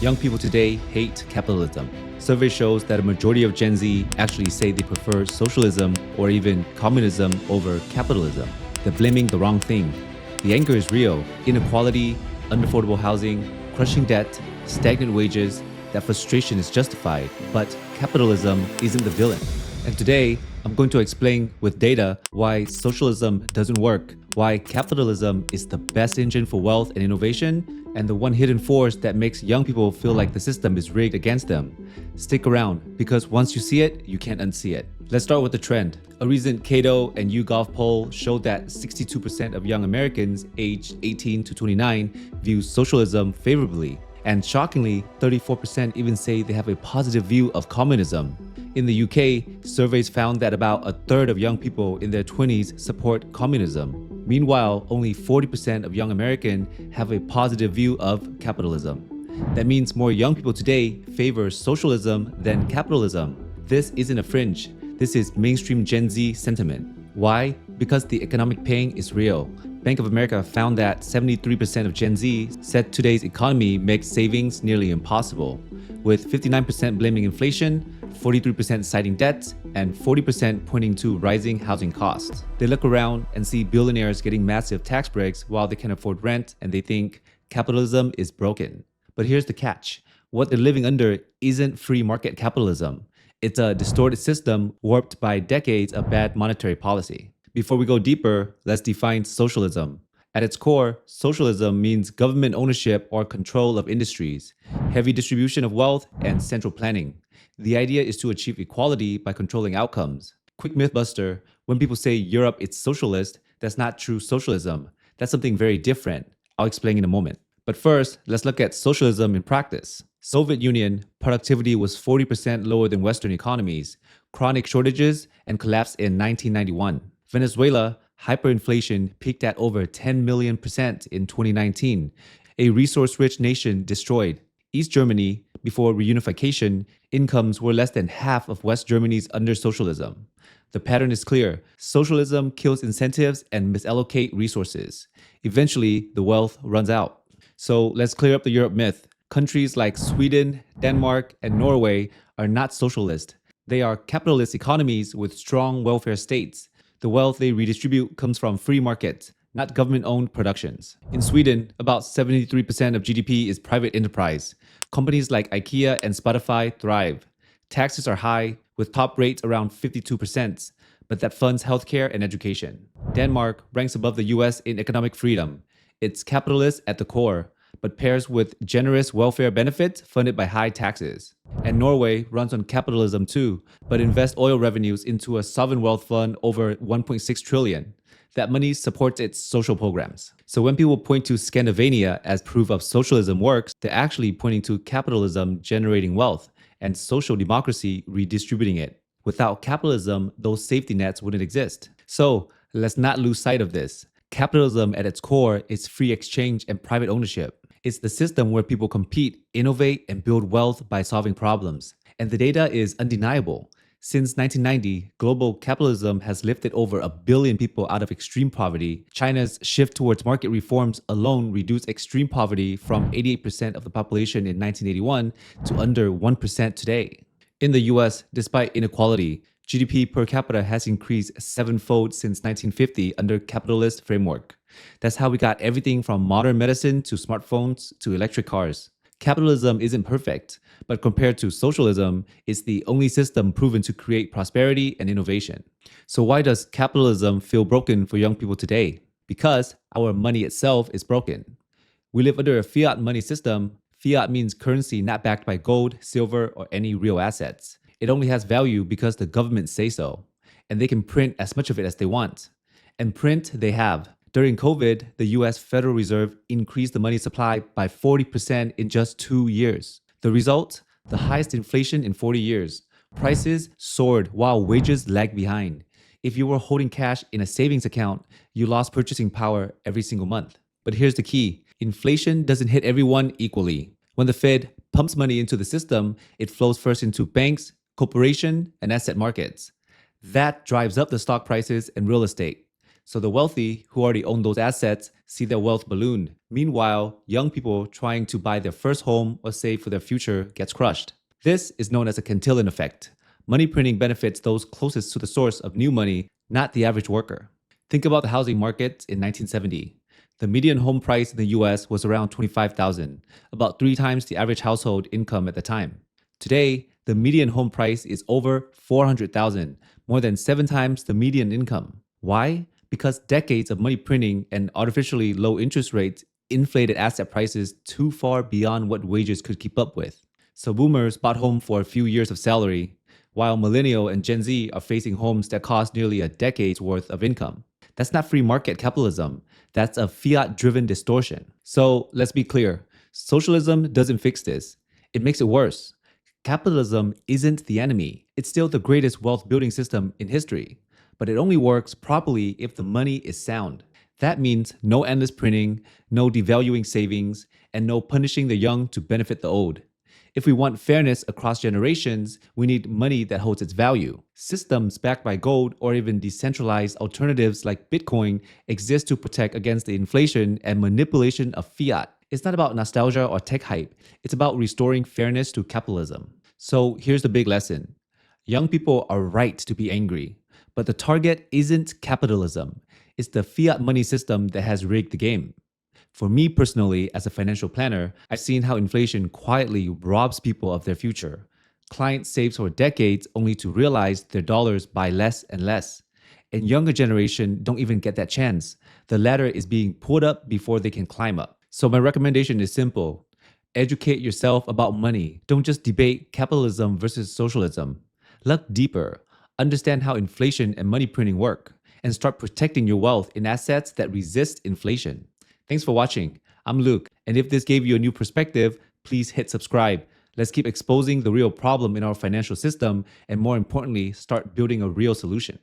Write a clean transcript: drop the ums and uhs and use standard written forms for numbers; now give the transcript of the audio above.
Young people today hate capitalism. Survey shows that a majority of Gen Z actually say they prefer socialism or even communism over capitalism. They're blaming the wrong thing. The anger is real. Inequality, unaffordable housing, crushing debt, stagnant wages. That frustration is justified, but capitalism isn't the villain. And today, I'm going to explain with data why socialism doesn't work, why capitalism is the best engine for wealth and innovation, and the one hidden force that makes young people feel like the system is rigged against them. Stick around, because once you see it, you can't unsee it. Let's start with the trend. A recent Cato and YouGov poll showed that 62% of young Americans aged 18 to 29 view socialism favorably. And shockingly, 34% even say they have a positive view of communism. In the UK, surveys found that about a third of young people in their 20s support communism. Meanwhile, only 40% of young Americans have a positive view of capitalism. That means more young people today favor socialism than capitalism. This isn't a fringe. This is mainstream Gen Z sentiment. Why? Because the economic pain is real. Bank of America found that 73% of Gen Z said today's economy makes savings nearly impossible, with 59% blaming inflation, 43% citing debt, and 40% pointing to rising housing costs. They look around and see billionaires getting massive tax breaks while they can afford rent, and they think capitalism is broken. But here's the catch. What they're living under isn't free market capitalism. It's a distorted system warped by decades of bad monetary policy. Before we go deeper, let's define socialism. At its core, socialism means government ownership or control of industries, heavy distribution of wealth, and central planning. The idea is to achieve equality by controlling outcomes. Quick mythbuster, when people say Europe is socialist, that's not true socialism. That's something very different. I'll explain in a moment. But first, let's look at socialism in practice. Soviet Union, productivity was 40% lower than Western economies, chronic shortages, and collapsed in 1991. Venezuela, hyperinflation peaked at over 10 million % in 2019, a resource-rich nation destroyed. East Germany, before reunification, incomes were less than half of West Germany's under socialism. The pattern is clear. Socialism kills incentives and misallocate resources. Eventually, the wealth runs out. So let's clear up the Europe myth. Countries like Sweden, Denmark, and Norway are not socialist. They are capitalist economies with strong welfare states. The wealth they redistribute comes from free markets, not government-owned productions. In Sweden, about 73% of GDP is private enterprise. Companies like IKEA and Spotify thrive. Taxes are high, with top rates around 52%, but that funds healthcare and education. Denmark ranks above the US in economic freedom. It's capitalist at the core, but pairs with generous welfare benefits funded by high taxes. And Norway runs on capitalism too, but invests oil revenues into a sovereign wealth fund over 1.6 trillion. That money supports its social programs. So when people point to Scandinavia as proof of socialism works, they're actually pointing to capitalism generating wealth and social democracy redistributing it. Without capitalism, those safety nets wouldn't exist. So let's not lose sight of this. Capitalism at its core is free exchange and private ownership. It's the system where people compete, innovate, and build wealth by solving problems. And the data is undeniable. Since 1990, global capitalism has lifted over 1 billion people out of extreme poverty. China's shift towards market reforms alone reduced extreme poverty from 88% of the population in 1981 to under 1% today. In the US, despite inequality, GDP per capita has increased 7-fold since 1950 under capitalist framework. That's how we got everything from modern medicine to smartphones to electric cars. Capitalism isn't perfect, but compared to socialism, it's the only system proven to create prosperity and innovation. So why does capitalism feel broken for young people today? Because our money itself is broken. We live under a fiat money system. Fiat means currency not backed by gold, silver, or any real assets. It only has value because the government say so, and they can print as much of it as they want. And print they have. During COVID, the US Federal Reserve increased the money supply by 40% in just 2 years. The result? The highest inflation in 40 years. Prices soared while wages lagged behind. If you were holding cash in a savings account, you lost purchasing power every single month. But here's the key. Inflation doesn't hit everyone equally. When the Fed pumps money into the system, it flows first into banks, corporations, and asset markets. That drives up the stock prices and real estate. So the wealthy who already own those assets see their wealth balloon. Meanwhile, young people trying to buy their first home or save for their future gets crushed. This is known as a Cantillon Effect. Money printing benefits those closest to the source of new money, not the average worker. Think about the housing market in 1970. The median home price in the US was around $25,000, about 3 times the average household income at the time. Today, the median home price is over $400,000, more than 7 times the median income. Why? Because decades of money printing and artificially low interest rates inflated asset prices too far beyond what wages could keep up with. So boomers bought home for a few years of salary, while millennial and Gen Z are facing homes that cost nearly a decade's worth of income. That's not free market capitalism. That's a fiat-driven distortion. So let's be clear. Socialism doesn't fix this. It makes it worse. Capitalism isn't the enemy. It's still the greatest wealth building system in history. But it only works properly if the money is sound. That means no endless printing, no devaluing savings, and no punishing the young to benefit the old. If we want fairness across generations, we need money that holds its value. Systems backed by gold or even decentralized alternatives like Bitcoin exist to protect against the inflation and manipulation of fiat. It's not about nostalgia or tech hype. It's about restoring fairness to capitalism. So here's the big lesson. Young people are right to be angry, but the target isn't capitalism. It's the fiat money system that has rigged the game. For me personally, as a financial planner, I've seen how inflation quietly robs people of their future. Clients save for decades only to realize their dollars buy less and less. And younger generation don't even get that chance. The ladder is being pulled up before they can climb up. So my recommendation is simple. Educate yourself about money. Don't just debate capitalism versus socialism. Look deeper. Understand how inflation and money printing work. And start protecting your wealth in assets that resist inflation. Thanks for watching. I'm Luke, and if this gave you a new perspective, please hit subscribe. Let's keep exposing the real problem in our financial system, and more importantly, start building a real solution.